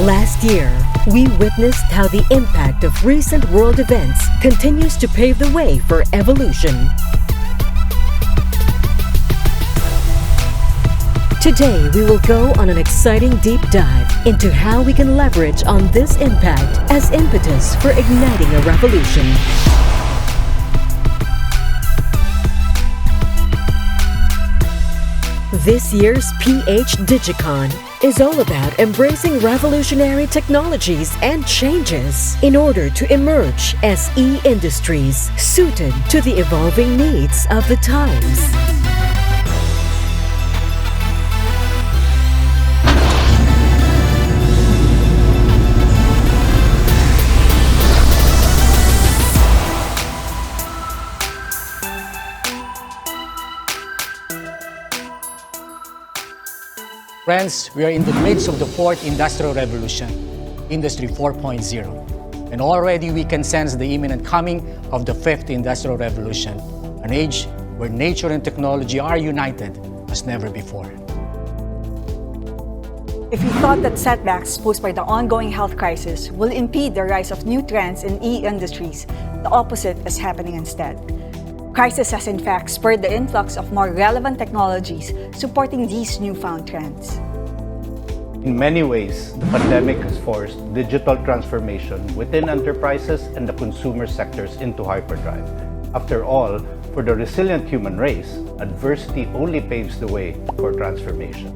Last year, we witnessed how the impact of recent world events continues to pave the way for evolution. Today, we will go on an exciting deep dive into how we can leverage on this impact as impetus for igniting a revolution. This year's DIGICON is all about embracing revolutionary technologies and changes in order to emerge as e-industries suited to the evolving needs of the times. Friends, we are in the midst of the fourth industrial revolution, Industry 4.0. And already we can sense the imminent coming of the fifth industrial revolution, an age where nature and technology are united as never before. If you thought that setbacks posed by the ongoing health crisis will impede the rise of new trends in e-industries, the opposite is happening instead. Crisis has in fact spurred the influx of more relevant technologies supporting these newfound trends. In many ways, the pandemic has forced digital transformation within enterprises and the consumer sectors into hyperdrive. After all, for the resilient human race, adversity only paves the way for transformation.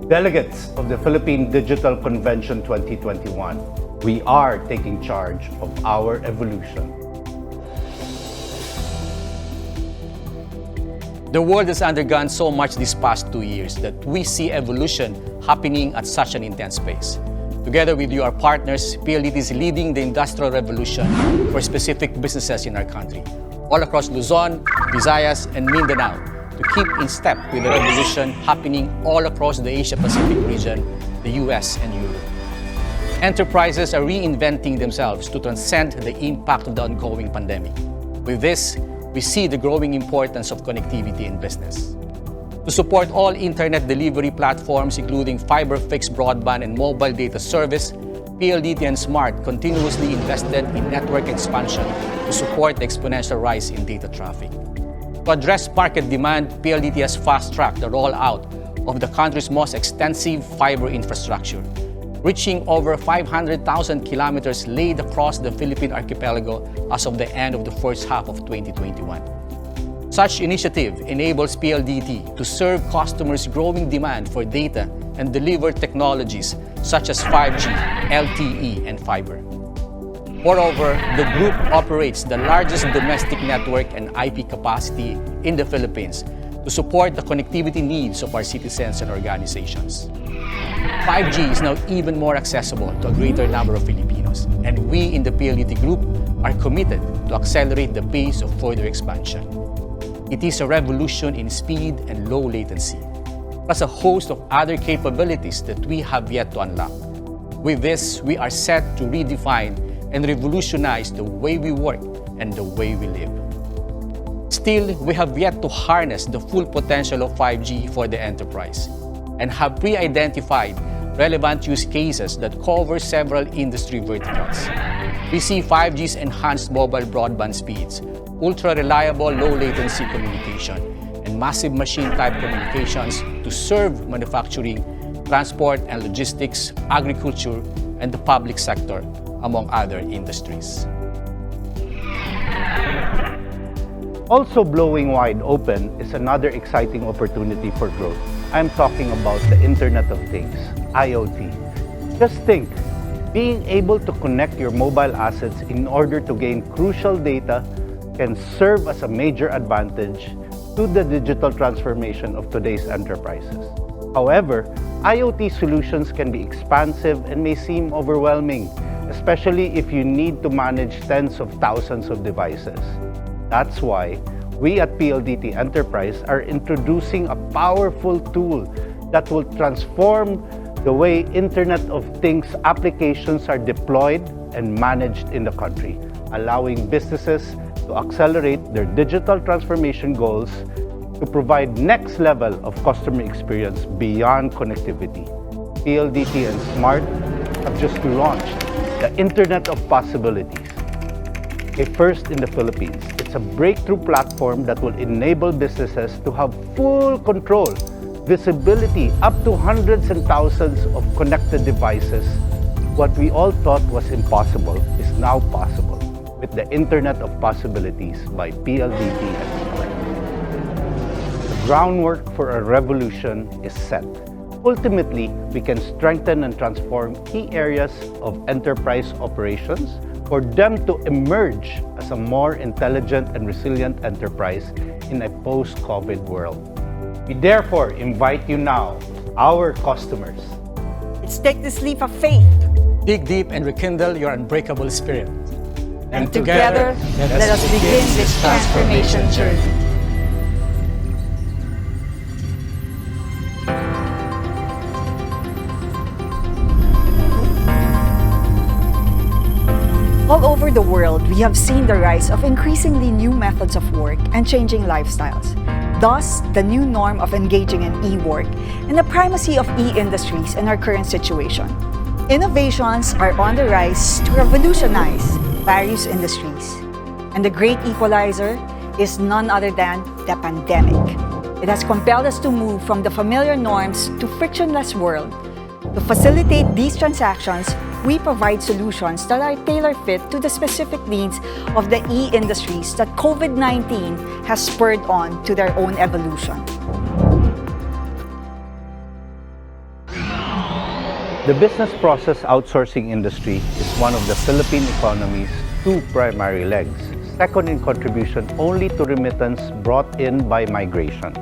Delegates of the Philippine Digital Convention 2021, we are taking charge of our evolution. The world has undergone so much these past 2 years that we see evolution happening at such an intense pace. Together with you, our partners, PLDT is leading the industrial revolution for specific businesses in our country, all across Luzon, Visayas, and Mindanao, to keep in step with the revolution happening all across the Asia-Pacific region, the US, and Europe. Enterprises are reinventing themselves to transcend the impact of the ongoing pandemic. With this, we see the growing importance of connectivity in business. To support all internet delivery platforms, including fiber fixed broadband and mobile data service, PLDT and Smart continuously invested in network expansion to support the exponential rise in data traffic. To address market demand, PLDT has fast-tracked the rollout of the country's most extensive fiber infrastructure, reaching over 500,000 kilometers laid across the Philippine archipelago as of the end of the first half of 2021. Such initiative enables PLDT to serve customers' growing demand for data and deliver technologies such as 5G, LTE, and fiber. Moreover, the group operates the largest domestic network and IP capacity in the Philippines to support the connectivity needs of our citizens and organizations. 5G is now even more accessible to a greater number of Filipinos, and we in the PLDT Group are committed to accelerate the pace of further expansion. It is a revolution in speed and low latency, plus a host of other capabilities that we have yet to unlock. With this, we are set to redefine and revolutionize the way we work and the way we live. Still, we have yet to harness the full potential of 5G for the enterprise and have pre-identified relevant use cases that cover several industry verticals. We see 5G's enhanced mobile broadband speeds, ultra-reliable low-latency communication, and massive machine-type communications to serve manufacturing, transport and logistics, agriculture, and the public sector, among other industries. Also blowing wide open is another exciting opportunity for growth. I'm talking about the Internet of Things, IoT. Just think, being able to connect your mobile assets in order to gain crucial data can serve as a major advantage to the digital transformation of today's enterprises. However, IoT solutions can be expansive and may seem overwhelming, especially if you need to manage tens of thousands of devices. That's why we at PLDT Enterprise are introducing a powerful tool that will transform the way Internet of Things applications are deployed and managed in the country, allowing businesses to accelerate their digital transformation goals to provide next level of customer experience beyond connectivity. PLDT and Smart have just launched the Internet of Possibilities, a first in the Philippines. It's a breakthrough platform that will enable businesses to have full control, visibility up to hundreds and thousands of connected devices. What we all thought was impossible is now possible with the Internet of Possibilities by PLDT and Spark. The groundwork for a revolution is set. Ultimately, we can strengthen and transform key areas of enterprise operations for them to emerge as a more intelligent and resilient enterprise in a post-COVID world. We therefore invite you now, our customers. Let's take this leap of faith. Dig deep and rekindle your unbreakable spirit. And together, let us begin this transformation journey. All over the world, we have seen the rise of increasingly new methods of work and changing lifestyles. Thus, the new norm of engaging in e-work and the primacy of e-industries in our current situation. Innovations are on the rise to revolutionize various industries. And the great equalizer is none other than the pandemic. It has compelled us to move from the familiar norms to frictionless world. To facilitate these transactions, we provide solutions that are tailor-fit to the specific needs of the e-industries that COVID-19 has spurred on to their own evolution. The business process outsourcing industry is one of the Philippine economy's two primary legs, second in contribution only to remittance brought in by migration.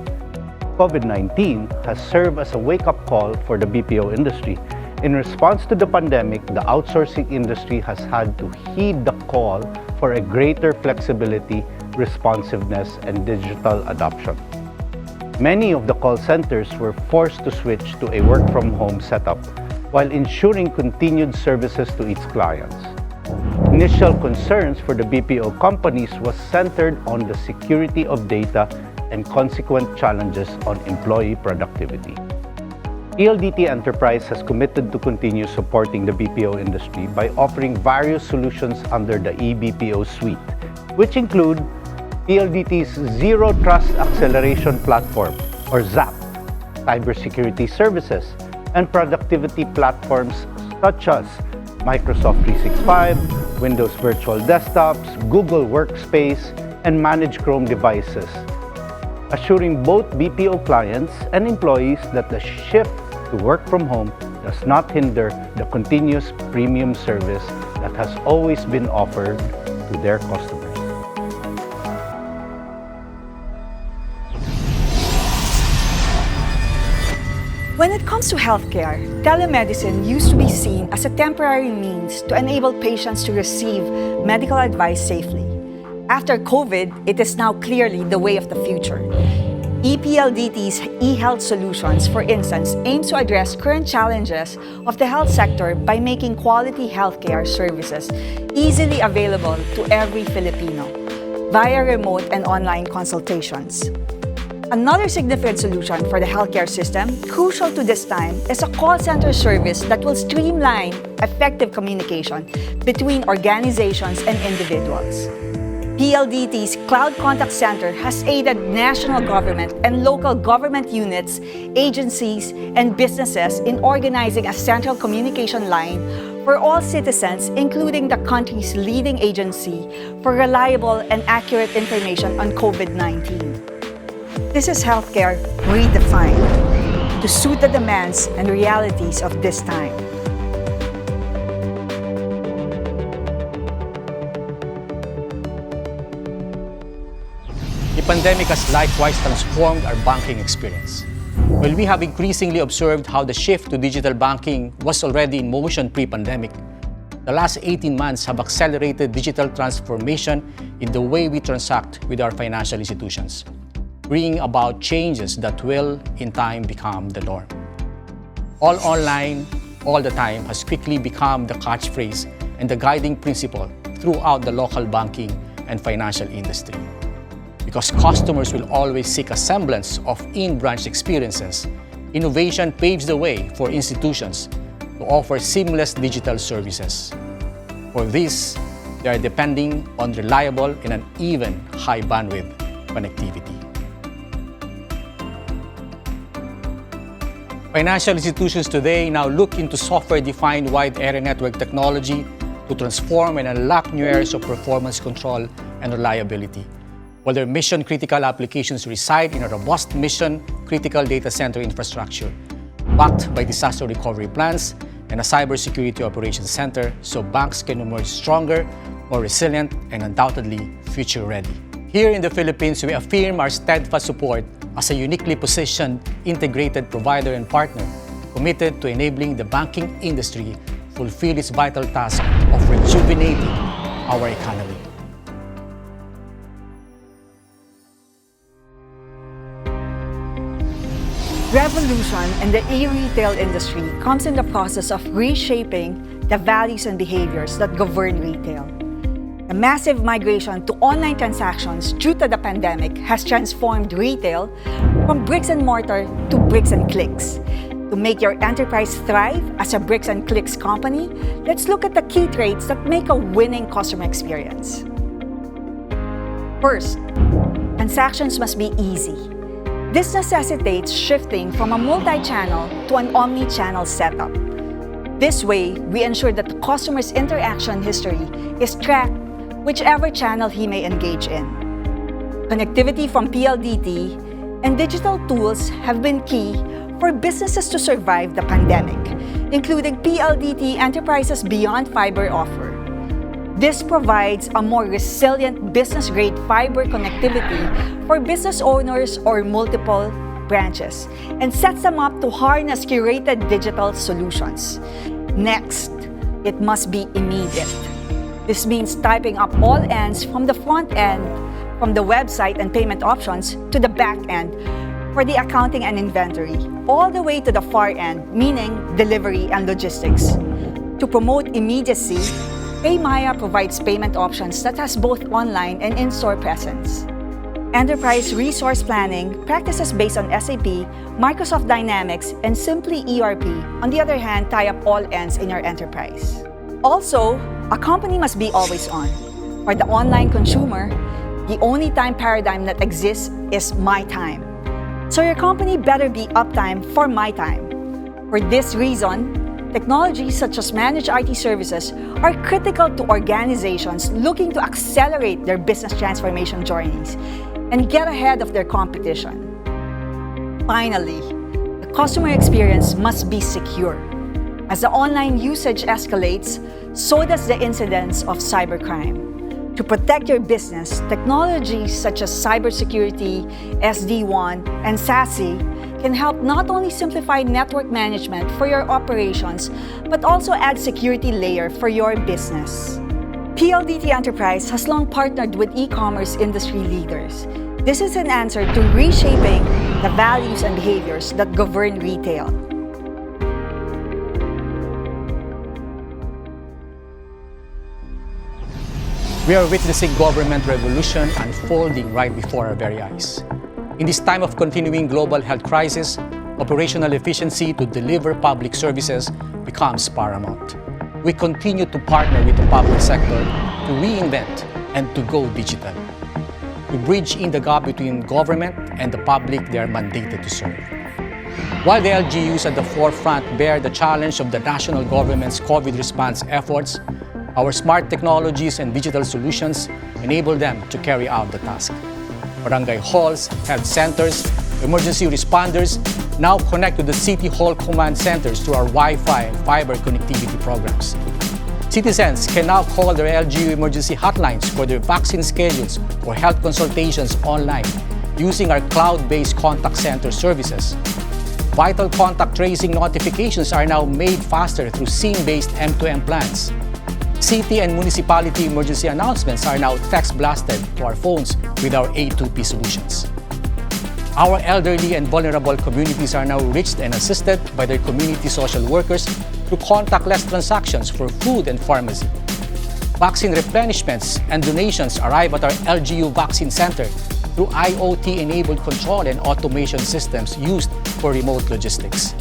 COVID-19 has served as a wake-up call for the BPO industry. In response to the pandemic, the outsourcing industry has had to heed the call for a greater flexibility, responsiveness, and digital adoption. Many of the call centers were forced to switch to a work-from-home setup while ensuring continued services to its clients. Initial concerns for the BPO companies was centered on the security of data and consequent challenges on employee productivity. PLDT Enterprise has committed to continue supporting the BPO industry by offering various solutions under the eBPO suite, which include PLDT's Zero Trust Acceleration Platform, or ZAP, cybersecurity services, and productivity platforms such as Microsoft 365, Windows Virtual Desktops, Google Workspace, and Managed Chrome devices, assuring both BPO clients and employees that the shift to work from home does not hinder the continuous premium service that has always been offered to their customers. When it comes to healthcare, telemedicine used to be seen as a temporary means to enable patients to receive medical advice safely. After COVID, it is now clearly the way of the future. ePLDT's e-health solutions, for instance, aims to address current challenges of the health sector by making quality healthcare services easily available to every Filipino via remote and online consultations. Another significant solution for the healthcare system, crucial to this time, is a call center service that will streamline effective communication between organizations and individuals. PLDT's Cloud Contact Center has aided national government and local government units, agencies, and businesses in organizing a central communication line for all citizens, including the country's leading agency for reliable and accurate information on COVID-19. This is healthcare redefined to suit the demands and realities of this time. The pandemic has likewise transformed our banking experience. While we have increasingly observed how the shift to digital banking was already in motion pre-pandemic, the last 18 months have accelerated digital transformation in the way we transact with our financial institutions, bringing about changes that will, in time, become the norm. All online, all the time has quickly become the catchphrase and the guiding principle throughout the local banking and financial industry. Because customers will always seek a semblance of in-branch experiences, innovation paves the way for institutions to offer seamless digital services. For this, they are depending on reliable and uneven high bandwidth connectivity. Financial institutions today now look into software-defined wide area network technology to transform and unlock new areas of performance control and reliability, while their mission-critical applications reside in a robust mission-critical data center infrastructure, backed by disaster recovery plans and a cybersecurity operations center, so banks can emerge stronger, more resilient, and undoubtedly future-ready. Here in the Philippines, we affirm our steadfast support as a uniquely positioned, integrated provider and partner, committed to enabling the banking industry fulfill its vital task of rejuvenating our economy. Revolution in the e-retail industry comes in the process of reshaping the values and behaviors that govern retail. The massive migration to online transactions due to the pandemic has transformed retail from bricks and mortar to bricks and clicks. To make your enterprise thrive as a bricks and clicks company, let's look at the key traits that make a winning customer experience. First, transactions must be easy. This necessitates shifting from a multi-channel to an omni-channel setup. This way, we ensure that the customer's interaction history is tracked whichever channel he may engage in. Connectivity from PLDT and digital tools have been key for businesses to survive the pandemic, including PLDT Enterprise's Beyond Fiber offer. This provides a more resilient business-grade fiber connectivity for business owners or multiple branches and sets them up to harness curated digital solutions. Next, it must be immediate. This means typing up all ends from the front end, from the website and payment options, to the back end for the accounting and inventory, all the way to the far end, meaning delivery and logistics. To promote immediacy, PayMaya provides payment options that has both online and in-store presence. Enterprise resource planning practices based on SAP, Microsoft Dynamics, and Simply ERP, on the other hand, tie up all ends in your enterprise. Also, a company must be always on. For the online consumer, the only time paradigm that exists is my time. So your company better be uptime for my time. For this reason, technologies such as managed IT services are critical to organizations looking to accelerate their business transformation journeys and get ahead of their competition. Finally, the customer experience must be secure. As the online usage escalates, so does the incidence of cybercrime. To protect your business, technologies such as cybersecurity, SD-WAN, and SASE can help not only simplify network management for your operations, but also add security layer for your business. PLDT Enterprise has long partnered with e-commerce industry leaders. This is an answer to reshaping the values and behaviors that govern retail. We are witnessing government revolution unfolding right before our very eyes. In this time of continuing global health crisis, operational efficiency to deliver public services becomes paramount. We continue to partner with the public sector to reinvent and to go digital. We bridge in the gap between government and the public they are mandated to serve. While the LGUs at the forefront bear the challenge of the national government's COVID response efforts, our smart technologies and digital solutions enable them to carry out the task. Barangay halls, health centers, emergency responders now connect to the City Hall command centers through our Wi-Fi and fiber connectivity programs. Citizens can now call their LGU emergency hotlines for their vaccine schedules or health consultations online using our cloud-based contact center services. Vital contact tracing notifications are now made faster through SIM-based M2M plans. City and municipality emergency announcements are now text blasted to our phones with our A2P solutions. Our elderly and vulnerable communities are now reached and assisted by their community social workers through contactless transactions for food and pharmacy. Vaccine replenishments and donations arrive at our LGU Vaccine Center through IoT-enabled control and automation systems used for remote logistics.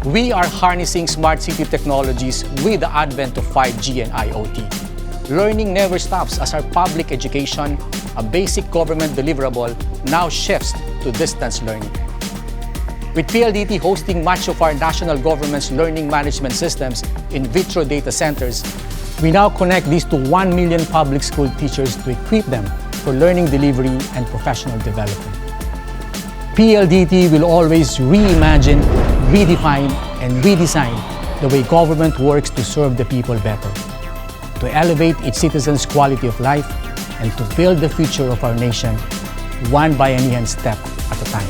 We are harnessing smart city technologies with the advent of 5G and IoT. Learning never stops as our public education, a basic government deliverable, now shifts to distance learning. With PLDT hosting much of our national government's learning management systems in vitro data centers, we now connect these to 1 million public school teachers to equip them for learning delivery and professional development. PLDT will always reimagine, redefine, and redesign the way government works to serve the people better, to elevate its citizens' quality of life, and to build the future of our nation, one biennial step at a time.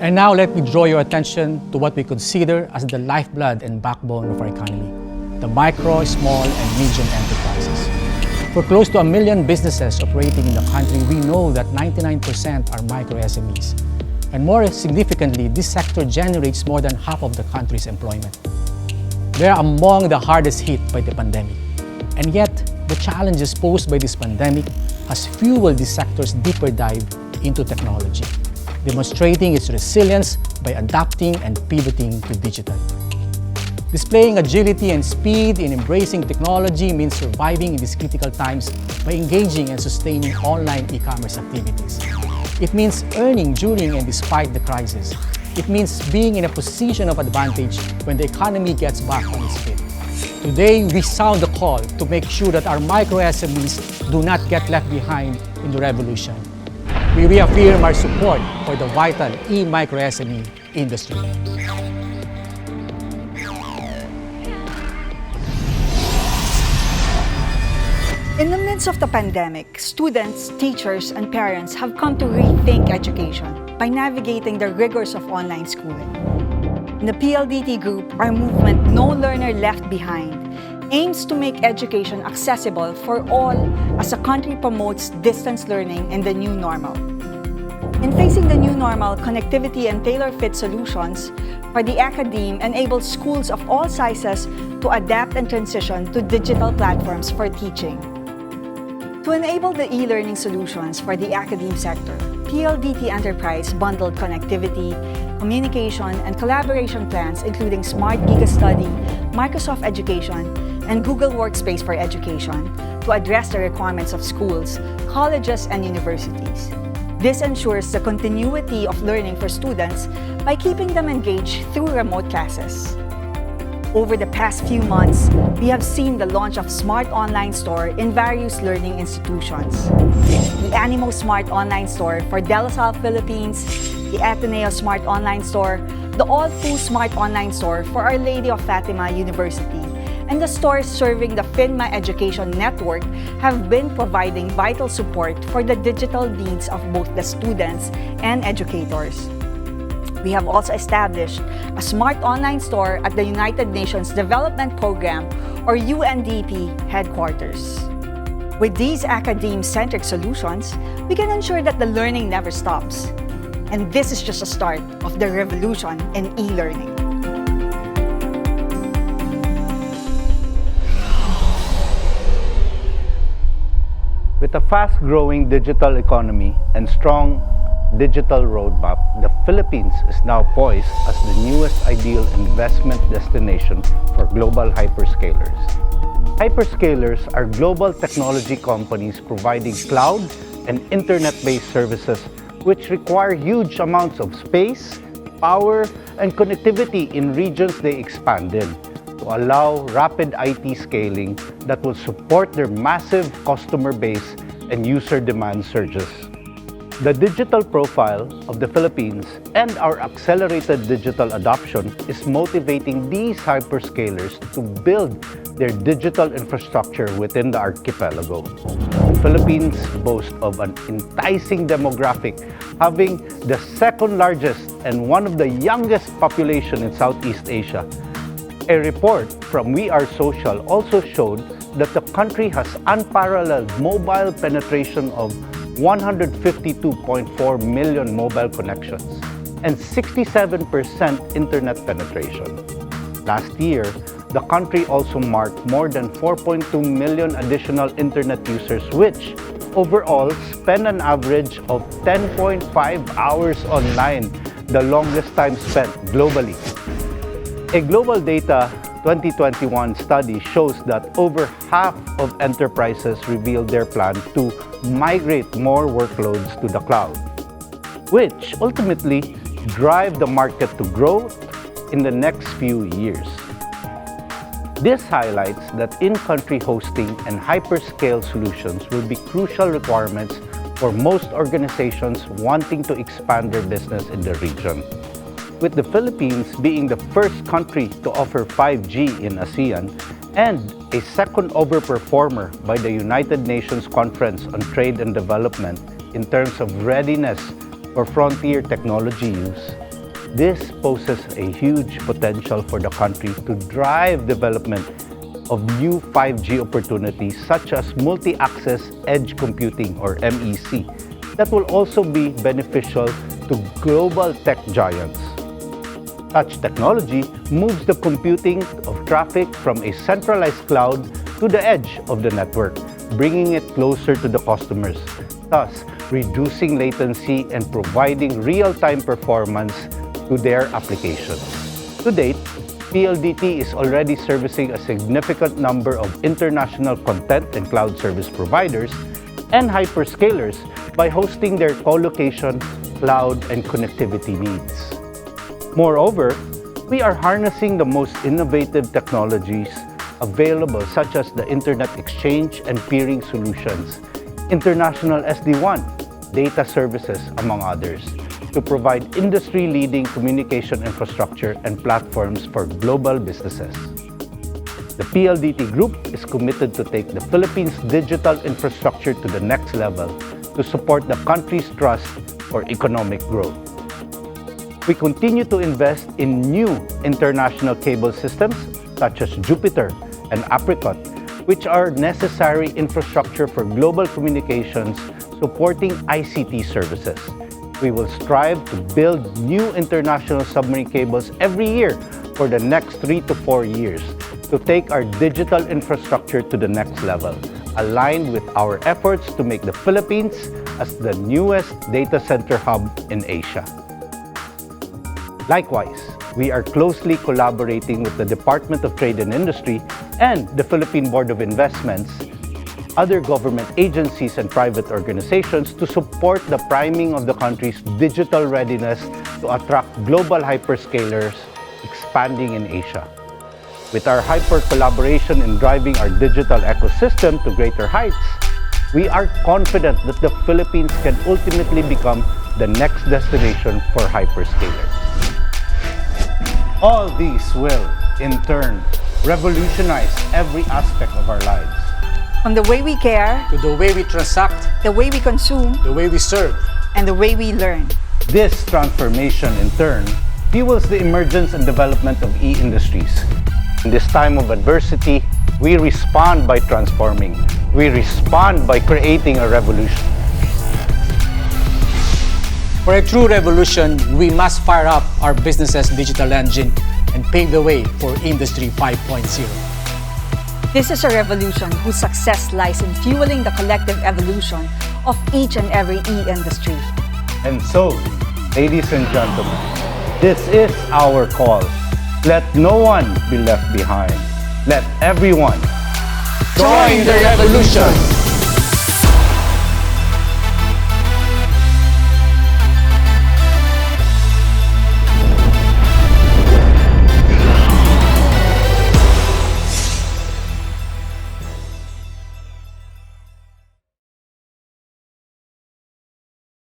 And now let me draw your attention to what we consider as the lifeblood and backbone of our economy, the micro, small, and medium enterprises. For close to 1 million businesses operating in the country, we know that 99% are micro SMEs. And more significantly, this sector generates more than half of the country's employment. They are among the hardest hit by the pandemic. And yet, the challenges posed by this pandemic has fueled this sector's deeper dive into technology, demonstrating its resilience by adapting and pivoting to digital. Displaying agility and speed in embracing technology means surviving in these critical times by engaging and sustaining online e-commerce activities. It means earning during and despite the crisis. It means being in a position of advantage when the economy gets back on its feet. Today, we sound the call to make sure that our micro SMEs do not get left behind in the revolution. We reaffirm our support for the vital e-micro SME industry. In the midst of the pandemic, students, teachers, and parents have come to rethink education by navigating the rigors of online schooling. In the PLDT Group, our movement No Learner Left Behind aims to make education accessible for all as the country promotes distance learning in the new normal. In facing the new normal, connectivity and tailor-fit solutions for the academe enable schools of all sizes to adapt and transition to digital platforms for teaching. To enable the e-learning solutions for the academe sector, PLDT Enterprise bundled connectivity, communication, and collaboration plans including Smart GigaStudy, Microsoft Education, and Google Workspace for Education to address the requirements of schools, colleges, and universities. This ensures the continuity of learning for students by keeping them engaged through remote classes. Over the past few months, we have seen the launch of Smart Online Store in various learning institutions. The Animo Smart Online Store for De La Salle, Philippines, the Ateneo Smart Online Store, the All-Fu Smart Online Store for Our Lady of Fatima University, and the stores serving the FINMA Education Network have been providing vital support for the digital needs of both the students and educators. We have also established a Smart Online Store at the United Nations Development Program, or UNDP, headquarters. With these academe-centric solutions, we can ensure that the learning never stops. And this is just the start of the revolution in e-learning. With a fast-growing digital economy and strong digital roadmap, the Philippines is now poised as the newest ideal investment destination for global hyperscalers. Hyperscalers are global technology companies providing cloud and internet-based services which require huge amounts of space, power, and connectivity in regions they expand in to allow rapid IT scaling that will support their massive customer base and user demand surges. The digital profile of the Philippines and our accelerated digital adoption is motivating these hyperscalers to build their digital infrastructure within the archipelago. The Philippines boasts of an enticing demographic, having the second largest and one of the youngest population in Southeast Asia. A report from We Are Social also showed that the country has unparalleled mobile penetration of 152.4 million mobile connections and 67% internet penetration. Last year, the country also marked more than 4.2 million additional internet users, which, overall spend an average of 10.5 hours online, the longest time spent globally. A Global Data 2021 study shows that over half of enterprises revealed their plan to migrate more workloads to the cloud, which ultimately drive the market to growth in the next few years. This highlights that in-country hosting and hyperscale solutions will be crucial requirements for most organizations wanting to expand their business in the region. With the Philippines being the first country to offer 5G in ASEAN and a second overperformer by the United Nations Conference on Trade and Development in terms of readiness for frontier technology use, this poses a huge potential for the country to drive development of new 5G opportunities such as multi-access edge computing or MEC that will also be beneficial to global tech giants. Such technology moves the computing of traffic from a centralized cloud to the edge of the network, bringing it closer to the customers, thus reducing latency and providing real-time performance to their applications. To date, PLDT is already servicing a significant number of international content and cloud service providers and hyperscalers by hosting their co-location, cloud, and connectivity needs. Moreover, we are harnessing the most innovative technologies available such as the Internet Exchange and Peering Solutions, International SD-WAN, data services, among others, to provide industry-leading communication infrastructure and platforms for global businesses. The PLDT Group is committed to take the Philippines' digital infrastructure to the next level to support the country's trust for economic growth. We continue to invest in new international cable systems such as Jupiter and Apricot, which are necessary infrastructure for global communications supporting ICT services. We will strive to build new international submarine cables every year for the next 3 to 4 years to take our digital infrastructure to the next level, aligned with our efforts to make the Philippines as the newest data center hub in Asia. Likewise, we are closely collaborating with the Department of Trade and Industry and the Philippine Board of Investments, other government agencies and private organizations to support the priming of the country's digital readiness to attract global hyperscalers expanding in Asia. With our hyper-collaboration in driving our digital ecosystem to greater heights, we are confident that the Philippines can ultimately become the next destination for hyperscalers. All these will, in turn, revolutionize every aspect of our lives. From the way we care, To the way we transact, the way we consume, the way we serve, and the way we learn. This transformation, in turn, fuels the emergence and development of e-industries. In this time of adversity, we respond by transforming. We respond by creating a revolution. For a true revolution, we must fire up our business's digital engine and pave the way for Industry 5.0. This is a revolution whose success lies in fueling the collective evolution of each and every e-industry. And so, ladies and gentlemen, this is our call. Let no one be left behind. Let everyone Join the revolution!